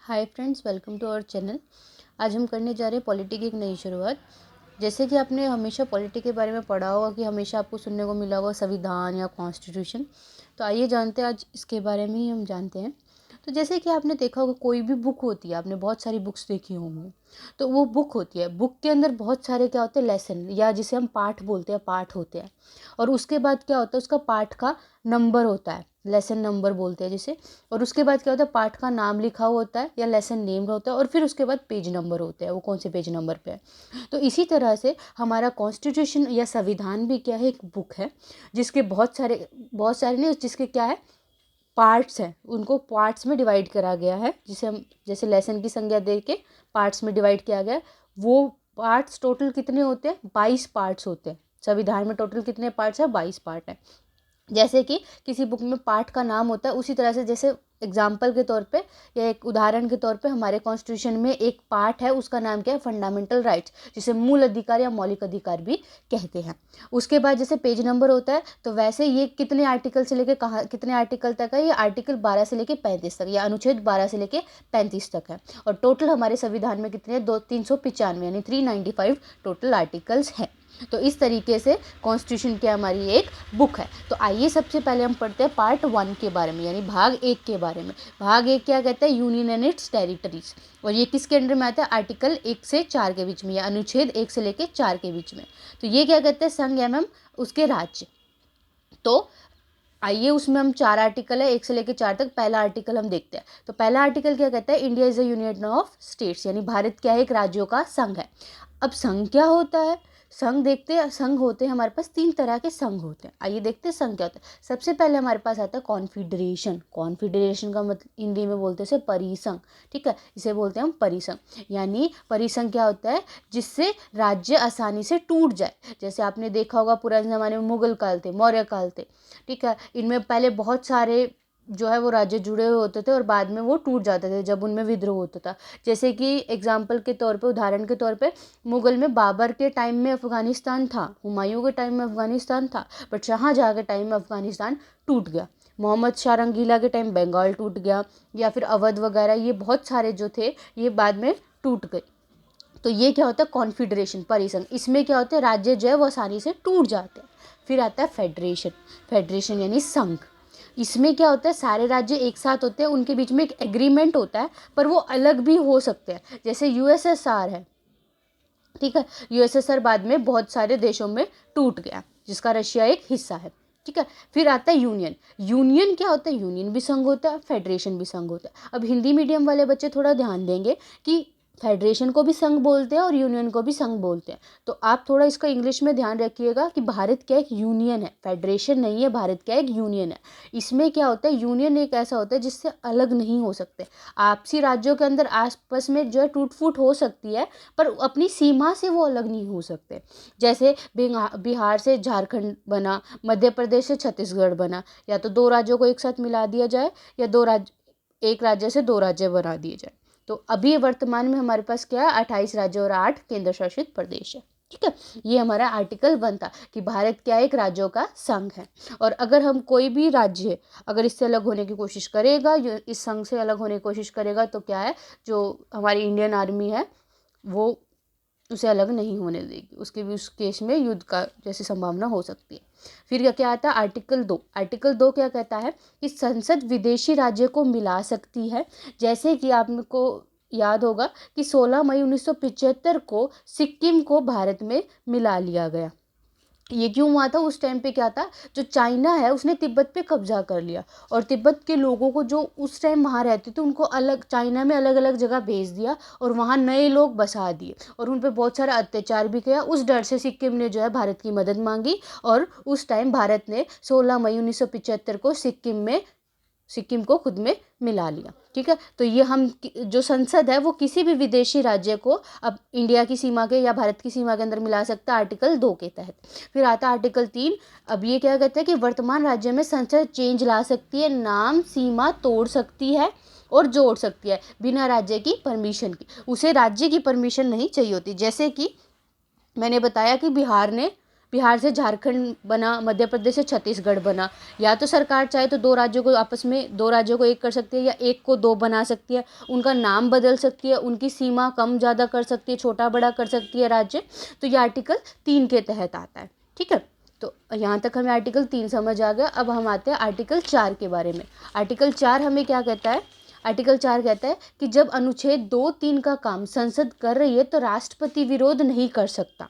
Hi friends, welcome to our channel. आज हम करने जा रहे हैं पॉलिटी की एक नई शुरुआत। जैसे कि आपने हमेशा पॉलिटी के बारे में पढ़ा होगा कि हमेशा आपको सुनने को मिला होगा संविधान या कॉन्स्टिट्यूशन। तो आइए जानते हैं, आज इसके बारे में ही हम जानते हैं। तो जैसे कि आपने देखा होगा, कोई भी बुक होती है, आपने बहुत सारी बुक्स देखी होंगी। तो वो बुक होती है, बुक के अंदर बहुत सारे क्या होते हैं, लेसन या जिसे हम पाठ बोलते हैं, पाठ होते हैं। और उसके बाद क्या होता है, उसका पाठ का नंबर होता है, लेसन नंबर बोलते हैं जिसे। और उसके बाद क्या होता है, पाठ का नाम लिखा हुआ होता है या लेसन नेम होता है। और फिर उसके बाद पेज नंबर होते हैं, वो कौन से पेज नंबर पे है। तो इसी तरह से हमारा कॉन्स्टिट्यूशन या संविधान भी क्या है, एक बुक है जिसके बहुत सारे नहीं, जिसके क्या है, पार्ट्स हैं। उनको पार्ट्स में डिवाइड करा गया है, जिसे हम जैसे लेसन की संज्ञा दे के पार्ट्स में डिवाइड किया गया है। वो पार्ट्स टोटल कितने होते हैं, 22 पार्ट्स होते हैं। संविधान में टोटल कितने पार्ट्स हैं, 22 पार्ट हैं। जैसे कि किसी बुक में पाठ का नाम होता है, उसी तरह से जैसे एग्जाम्पल के तौर पे या एक उदाहरण के तौर पे हमारे कॉन्स्टिट्यूशन में एक पार्ट है, उसका नाम क्या है, फंडामेंटल राइट्स, जिसे मूल अधिकार या मौलिक अधिकार भी कहते हैं। उसके बाद जैसे पेज नंबर होता है, तो वैसे ये कितने आर्टिकल से लेके कहाँ कितने आर्टिकल तक है, ये आर्टिकल 12 से लेके 35 तक या अनुच्छेद 12 से लेके 35 तक है। और टोटल हमारे संविधान में कितने 395 यानी 395 टोटल आर्टिकल्स हैं। तो इस तरीके से कॉन्स्टिट्यूशन की हमारी एक बुक है। तो आइए सबसे पहले हम पढ़ते हैं पार्ट 1 के बारे में, यानी भाग 1 के बारे में। भाग 1 क्या कहता है, यूनियन एंड इट्स टेरिटरीज। और ये किसके अंडर में आता है, आर्टिकल 1 से 4 के बीच में या अनुच्छेद 1 से लेकर 4 के बीच में। तो ये क्या कहते हैं, संघ एवं उसके राज्य। तो आइए उसमें हम 4 आर्टिकल है, 1 से लेकर 4 तक। पहला आर्टिकल हम देखते हैं। तो पहला आर्टिकल क्या कहता है, India is a union of states, यानी भारत क्या है, एक राज्यों का संघ है। अब संघ क्या होता है, संघ देखते हैं। संघ होते हैं हमारे पास 3 तरह के संघ होते हैं। आइए देखते हैं संघ क्या होता है। सबसे पहले हमारे पास आता है कॉन्फेडरेशन। कॉन्फेडरेशन का मतलब हिंदी में बोलते हैं इसे परिसंघ, ठीक है, इसे बोलते हैं हम परिसंघ। यानी परिसंघ क्या होता है, जिससे राज्य आसानी से टूट जाए। जैसे आपने देखा होगा पुराने ज़माने में मुगल काल थे, मौर्य काल थे, ठीक है, इनमें पहले बहुत सारे जो है वो राज्य जुड़े हुए होते थे और बाद में वो टूट जाते थे जब उनमें विद्रोह होता था। जैसे कि एग्जाम्पल के तौर पे, उदाहरण के तौर पे, मुगल में बाबर के टाइम में अफगानिस्तान था, हुमायूं के टाइम में अफगानिस्तान था, बट शाहजहाँ के टाइम में अफगानिस्तान टूट गया। मोहम्मद शाह रंगीला के टाइम बंगाल टूट गया, या फिर अवध वगैरह, ये बहुत सारे जो थे ये बाद में टूट गए। तो ये क्या होता है, कॉन्फेडरेशन, परिसंघ। इसमें क्या होता है, राज्य जो है वो आसानी से टूट जाते हैं। फिर आता है फेडरेशन। फेडरेशन यानी संघ। इसमें क्या होता है, सारे राज्य एक साथ होते हैं, उनके बीच में एक एग्रीमेंट होता है, पर वो अलग भी हो सकते हैं। जैसे यूएसएसआर है, ठीक है, यूएसएसआर बाद में बहुत सारे देशों में टूट गया, जिसका रशिया एक हिस्सा है, ठीक है। फिर आता है यूनियन। यूनियन क्या होता है, यूनियन भी संघ होता है, फेडरेशन भी संघ होता है। अब हिंदी मीडियम वाले बच्चे थोड़ा ध्यान देंगे कि फेडरेशन को भी संघ बोलते हैं और यूनियन को भी संघ बोलते हैं। तो आप थोड़ा इसका इंग्लिश में ध्यान रखिएगा कि भारत क्या एक यूनियन है, फेडरेशन नहीं है, भारत क्या एक यूनियन है। इसमें क्या होता है, यूनियन एक ऐसा होता है जिससे अलग नहीं हो सकते। आपसी राज्यों के अंदर आपस में जो है टूट फूट हो सकती है, पर अपनी सीमा से वो अलग नहीं हो सकते। जैसे बिहार से झारखंड बना, मध्य प्रदेश से छत्तीसगढ़ बना, या तो 2 राज्यों को एक साथ मिला दिया जाए, या एक राज्य से 2 राज्य बना दिए जाए। तो अभी वर्तमान में हमारे पास क्या है, 28 राज्य और 8 केंद्र शासित प्रदेश है, ठीक है। ये हमारा आर्टिकल 1 था कि भारत क्या एक राज्यों का संघ है। और अगर हम कोई भी राज्य अगर इससे अलग होने की कोशिश करेगा, इस संघ से अलग होने की कोशिश करेगा, तो क्या है, जो हमारी इंडियन आर्मी है वो उसे अलग नहीं होने देगी, उसके भी उस केस में युद्ध का जैसी संभावना हो सकती है। फिर क्या क्या आता है, आर्टिकल 2। आर्टिकल 2 क्या कहता है कि संसद विदेशी राज्य को मिला सकती है। जैसे कि आपको याद होगा कि 16 मई 1975 को सिक्किम को भारत में मिला लिया गया। ये क्यों हुआ था, उस टाइम पे क्या था, जो चाइना है उसने तिब्बत पे कब्जा कर लिया, और तिब्बत के लोगों को जो उस टाइम वहाँ रहते थे उनको अलग चाइना में अलग अलग जगह भेज दिया, और वहाँ नए लोग बसा दिए, और उन पे बहुत सारा अत्याचार भी किया। उस डर से सिक्किम ने जो है भारत की मदद मांगी, और उस टाइम भारत ने 16 मई 1975 को सिक्किम को खुद में मिला लिया, ठीक है। तो ये हम जो संसद है वो किसी भी विदेशी राज्य को अब इंडिया की सीमा के या भारत की सीमा के अंदर मिला सकता है, आर्टिकल 2 के तहत। फिर आता है आर्टिकल 3। अब ये क्या कहते हैं कि वर्तमान राज्य में संसद चेंज ला सकती है, नाम सीमा तोड़ सकती है और जोड़ सकती है, बिना राज्य की परमिशन की। उसे राज्य की परमिशन नहीं चाहिए होती। जैसे कि मैंने बताया कि बिहार से झारखंड बना, मध्य प्रदेश से छत्तीसगढ़ बना। या तो सरकार चाहे तो दो राज्यों को आपस में, दो राज्यों को एक कर सकती है, या एक को दो बना सकती है, उनका नाम बदल सकती है, उनकी सीमा कम ज़्यादा कर सकती है, छोटा बड़ा कर सकती है राज्य। तो ये आर्टिकल 3 के तहत आता है। ठीक है, तो यहाँ तक हमें आर्टिकल 3 समझ आ गया। अब हम आते हैं आर्टिकल 4 के बारे में। आर्टिकल 4 हमें क्या कहता है? आर्टिकल 4 कहता है कि जब अनुच्छेद 2-3 का काम संसद कर रही है तो राष्ट्रपति विरोध नहीं कर सकता।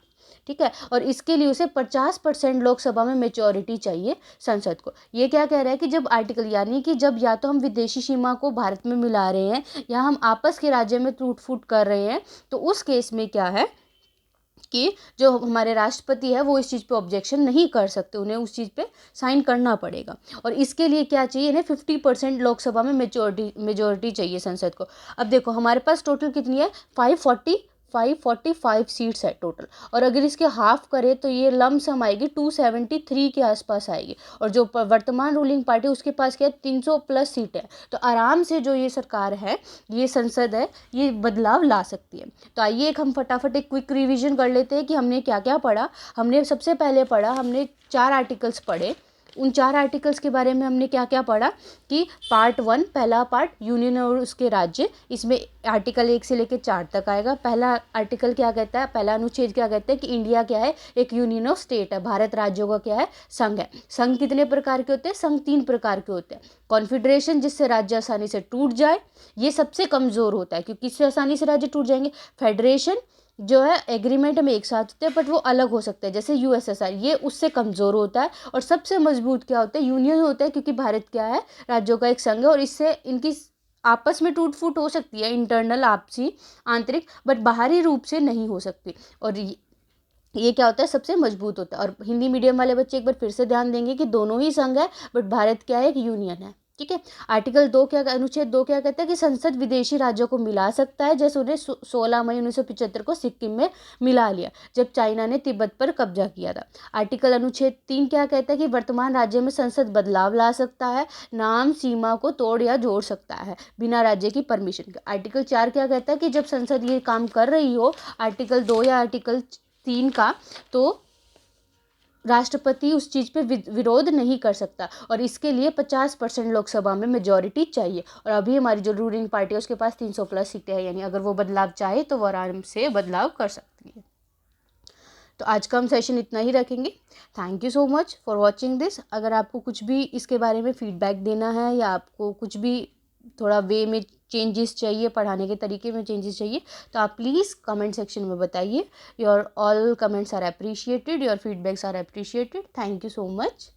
ठीक है, और इसके लिए उसे 50% लोकसभा में मेजॉरिटी चाहिए संसद को। ये क्या कह रहा है कि जब आर्टिकल, यानी कि जब या तो हम विदेशी सीमा को भारत में मिला रहे हैं या हम आपस के राज्य में टूट फूट कर रहे हैं, तो उस केस में क्या है कि जो हमारे राष्ट्रपति है वो इस चीज़ पे ऑब्जेक्शन नहीं कर सकते, उन्हें उस चीज़ पे साइन करना पड़ेगा। और इसके लिए क्या चाहिए, इन्हें 50% लोकसभा में मेजोरिटी चाहिए संसद को। अब देखो हमारे पास टोटल कितनी है, 545 सीट्स है टोटल, और अगर इसके हाफ करे तो ये लमसम आएगी 273 के आसपास आएगी। और जो वर्तमान रूलिंग पार्टी उसके पास क्या है, 300 प्लस सीट है। तो आराम से जो ये सरकार है, ये संसद है, ये बदलाव ला सकती है। तो आइए हम फटाफट एक क्विक रिवीजन कर लेते हैं कि हमने क्या क्या पढ़ा। हमने सबसे पहले पढ़ा, हमने 4 आर्टिकल्स पढ़े। उन 4 आर्टिकल्स के बारे में हमने क्या क्या पढ़ा कि पार्ट 1, पहला पार्ट यूनियन और उसके राज्य, इसमें आर्टिकल 1 से लेकर 4 तक आएगा। पहला आर्टिकल क्या कहता है, पहला अनुच्छेद क्या कहता है कि इंडिया क्या है, एक यूनियन ऑफ स्टेट है, भारत राज्यों का क्या है, संघ है। संघ कितने प्रकार के होते हैं, संघ 3 प्रकार के होते हैं। कॉन्फेडरेशन, जिससे राज्य आसानी से टूट जाए, ये सबसे कमज़ोर होता है क्योंकि इससे आसानी से राज्य टूट जाएंगे। फेडरेशन जो है एग्रीमेंट में एक साथ होते हैं बट वो अलग हो सकते हैं, जैसे यूएसएसआर, ये उससे कमज़ोर होता है। और सबसे मजबूत क्या होता है, यूनियन होता है, क्योंकि भारत क्या है, राज्यों का एक संघ है, और इससे इनकी आपस में टूट फूट हो सकती है, इंटरनल आपसी आंतरिक, बट बाहरी रूप से नहीं हो सकती। और ये क्या होता है, सबसे मजबूत होता है। और हिंदी मीडियम वाले बच्चे एक बार फिर से ध्यान देंगे कि दोनों ही संघ है बट भारत क्या है, एक यूनियन है। ठीक है, आर्टिकल 2 क्या, अनुच्छेद 2 क्या कहता है कि संसद विदेशी राज्यों को मिला सकता है, जैसे उन्हें 16 मई 1975 को सिक्किम में मिला लिया जब चाइना ने तिब्बत पर कब्जा किया था। आर्टिकल अनुच्छेद 3 क्या कहता है कि वर्तमान राज्य में संसद बदलाव ला सकता है, नाम सीमा को तोड़ या जोड़ सकता है बिना राज्य की परमिशन के। आर्टिकल 4 क्या कहता है कि जब संसद ये काम कर रही हो, आर्टिकल 2 या आर्टिकल 3 का, तो राष्ट्रपति उस चीज़ पे विरोध नहीं कर सकता, और इसके लिए 50% लोकसभा में मेजॉरिटी चाहिए। और अभी हमारी जो रूलिंग पार्टी है उसके पास 300 प्लस सीटें हैं, यानी अगर वो बदलाव चाहे तो वो आराम से बदलाव कर सकती है। तो आज का हम सेशन इतना ही रखेंगे। Thank you so much for watching this. अगर आपको कुछ भी इसके बारे में फीडबैक देना है या आपको कुछ भी थोड़ा वे में चेंजेस चाहिए, पढ़ाने के तरीके में चेंजेस चाहिए, तो आप प्लीज़ कमेंट सेक्शन में बताइए। Your all comments are appreciated, your feedbacks are appreciated. Thank you so much.